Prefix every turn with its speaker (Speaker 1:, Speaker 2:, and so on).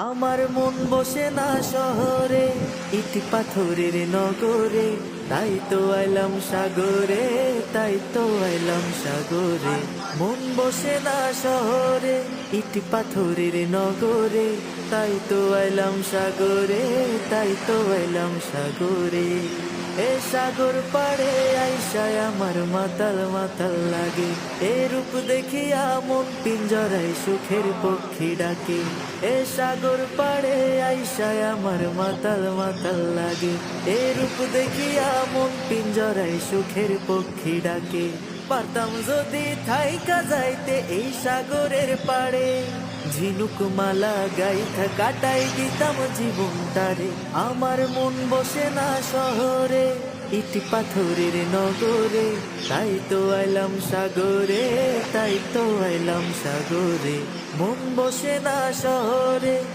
Speaker 1: আমার মন বসে না শহরে, ইট পাথরের নগরে, তাই তো আইলাম সাগরে, তাই তো আইলাম সাগরে। মন বসে না শহরে, ইট পাথরের নগরে, তাই তো আইলাম সাগরে, তাই তো আইলাম সাগরে। এ সাগর পাড়ে আইসায় আমার মাতাল মাতাল লাগে, এ রূপ দেখিয়া মন পিঞ্জরায় সুখের পক্ষী ডাকে। এ সাগর পাড়ে আইসায় আমার মাতাল মাতাল লাগে, এ রূপ দেখিয়া মন পিঞ্জরায় সুখের পক্ষী ডাকে। পারতাম যদি থাইকা যাইতে এই সাগরের পাড়ে, ঝিনুক মালা গাইথা কাটাই দিতাম জীবনটারে। আমার মন বসে না শহরে, ইট পাথরের নগরে, তাই তো আইলাম সাগরে, তাই তো আইলাম সাগরে। মন বসে না শহরে।